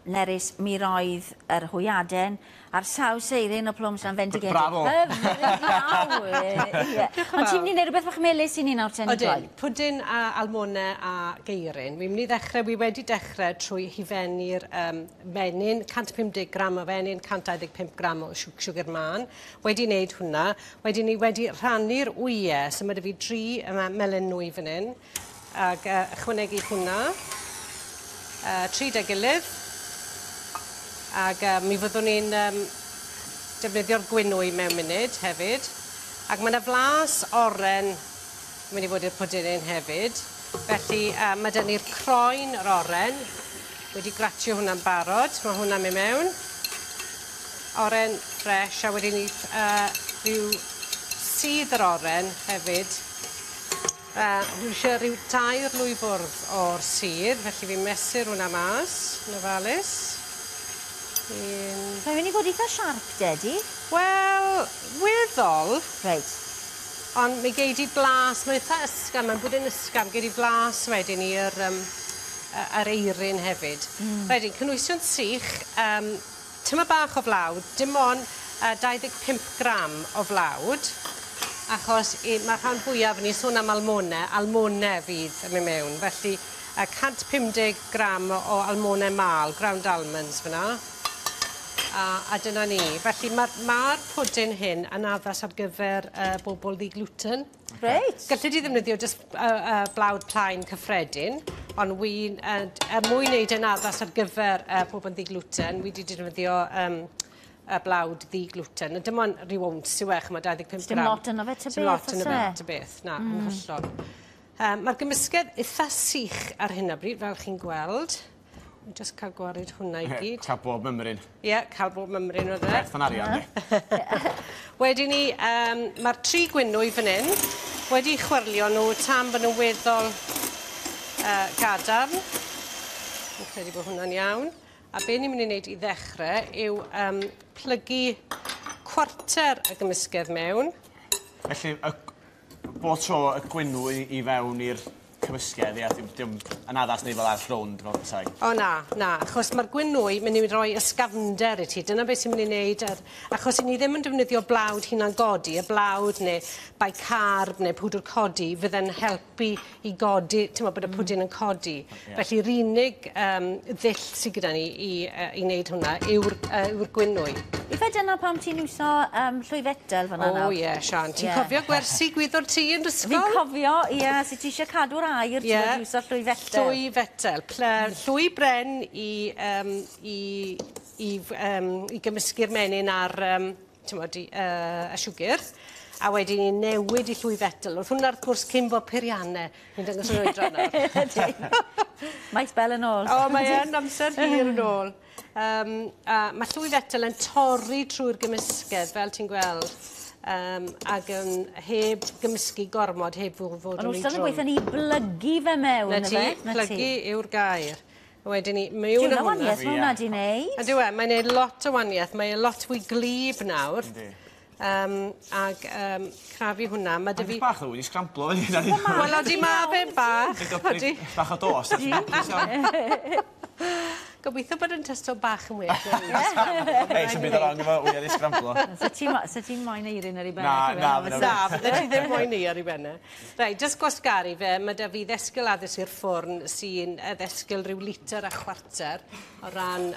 Nerys, mi roedd yr hwyaden a'r saws eirin o plwms yn fendigedig. Bravo! Ond ti'n mynd i wneud rhywbeth bach melys i ni nawr ten i gloi? Pwdin a almwnau a eirin. Wi wedi dechrau trwy hifennu'r menyn, 150 gram o fenyn, 125 gram o siwgr man. Wedi wneud hwnna. Wedi rhannu'r wyau, so mae dy fi 3 melyn nwy fan hyn. Ac ychwanegu hwnna. 3 dy gilydd. Ac mi fyddwn ni'n defnyddio'r gwynwy mewn munud hefyd. Ac mae yna flas oren yn mynd i fod i'r pwdin hefyd. Felly mae dyn ni'r croen yr oren. Wedi gratio hwnna'n barod. Mae hwnna'n mynd mewn. Oren ffres a wedi ni rhyw sydd yr oren hefyd. Rwy'n eisiau rhyw 2 lwy bwrdd o'r sydd. Felly fi'n mesur hwnna mas yn ofalus. Mae'n mynd i fod eitha siarp, Dedi? Wel, weddol. Reit. Ond mi gei di blas, mae'n eitha ysgam, mae'n bwyd yn ysgam, gei di blas wedyn i'r eirin hefyd. Wedyn, cynwysion sych, tyma bach o flawd, dim ond 25 gram o flawd, achos mae'r rhan fwyaf ni sôn am almwnau fydd yn mynd mewn. Felly, 150 gram o almwnau mal, ground almonds fyna. A dyna ni. Felly mae'r pwdin hyn yn addas ar gyfer bobl ddi-gluten. Reit. Gallai di ddefnyddio jyst blawd plaen cyffredin, ond mwy wneud yn addas ar gyfer bobl ddi-gluten, wedi defnyddio blawd ddi-gluten. Dim ond rhyw owns yw mae 25 gram. Dim lot yno fe ty beth, Dim lot yno fe ty beth, na, yn hollol. Mae'r gymysgedd eitha sych ar hyn o bryd, fel chi'n gweld. Dwi'n just cael gwared hwnna i gyd. Cael bob mymryn. Ie, cael bob mymryn o dde. Werth yn arian, ni. Wedyn ni, mae'r 3 gwynwy fan hyn wedi chwyrlio nhw tan bod nhw'n weddol gadarn. Dwi'n credu bod hwnna'n iawn. A be ni'n mynd i wneud i ddechrau yw plygu cwarter y gymysgedd mewn. Felly, bod tro y gwynwy i fewn i'r cymysgedd, dim yn addas neu fel ar rownd fel bethau. O na, achos mae'r gwynwy mynd i roi ysgafnder i ti. Dyna beth sy'n mynd i wneud. Achos i ni ddim yn defnyddio blawd hunan godi, y blawd neu bicarb neu pwdr codi, fydde'n helpu i godi, ti'n meddwl bod y pwdin yn codi. Felly'r unig ddill sydd gyda ni i wneud hwnna yw'r gwynwy. I fe dyna pam ti'n iwso llwyfetel fan'na nawr? O ie, Sian. Ti'n cofio gwersi gwyddor ti yn ysgol? Fi'n cofio, ie, sut ti eisiau cadw'r air, ti'n iwso llwyfetel. Llwyfetel. Llwy bren i gymysgu'r menyn ar y siwgr. A wedyn ni newid i llwyfetel. Wrth hwnna'r gwrs cyn bod peiriannau yn dangos yn oedran nawr. Maes bel yn ôl. O, mae yn amser hir yn ôl. Mae llwyfetel yn torri trwy'r gymysgedd, fel ti'n gweld. Ac yn heb gymysgu gormod, heb fod yn ei drwm. Ond wrth yn gweithio ni blygu fe mewn, na ti, plygu yw'r gair. Wedyn ni, mewn hwnna. Dwi'n waniaeth mae hwnna di wneud. A dwi'n mae'n gwneud lot o waniaeth, mae'n lot fwy glyb nawr. Ag crafu hwnna. Mae'n bach o wedi sgramblo fe. Wel, oeddi ma fe bach. Bach o dos. Gobeithio bod yn testo bach yn well. Ei, sy'n bydd arong efo wedi sgramblo. So ti'n moyn eirin ar ei bennau? Na, bydde ti ddim moyn ei ar ei bennau. Rai, jyst gwasgaru fe, mae da fi ddesgyl addysg i'r ffwrn sy'n ddesgyl rhyw litr a chwarter o ran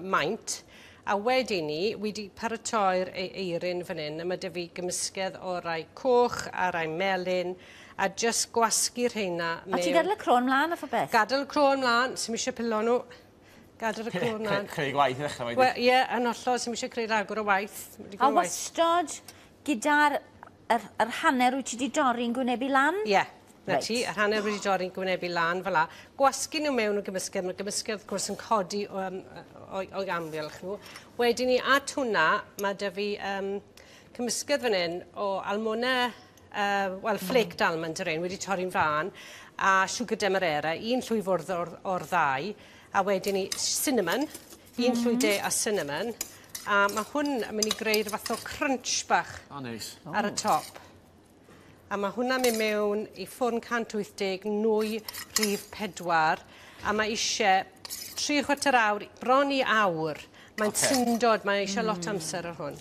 maint. A wedyn ni, wedi paratoi'r eirin fan hyn, a mae da fi gymysgedd o rai coch a rai melyn, a jyst gwasgu'r rheina mewn. A ti gadael y croen mlaen o ffobeth? Gadael y croen mlaen, sy'n eisiau pilo nhw. Gadael y croen mlaen. Creu gwaith i ddechrau wedyn. Ie, yn hollol, sy'n eisiau creu ragor o waith. A wastod gyda'r hanner wyt ti wedi dorri'n gwynebu lan? Ie, na ti, yr hanner wedi dorri'n gwynebu lan fel la. Gwasgu nhw mewn o gymysgedd, mae'r gymysgedd wrth gwrs yn codi o'i amgylch nhw. Wedyn ni, at hwnna, mae da fi cymysgedd fan hyn o almwnau, flaked almond yr un, wedi torri'n fan, a siwgr demerara, 1 llwy fwrdd o'r ddau, a wedyn ni cinnamon, 1 llwy de o cinnamon, a mae hwn yn mynd i greu'r fath o crunch bach ar y top. A mae hwnna'n mynd mewn i ffwrn 180, nwy rhif 4, a mae eisiau 3/4 awr, bron i awr. Mae'n syndod, mae eisiau lot o amser ar hwn.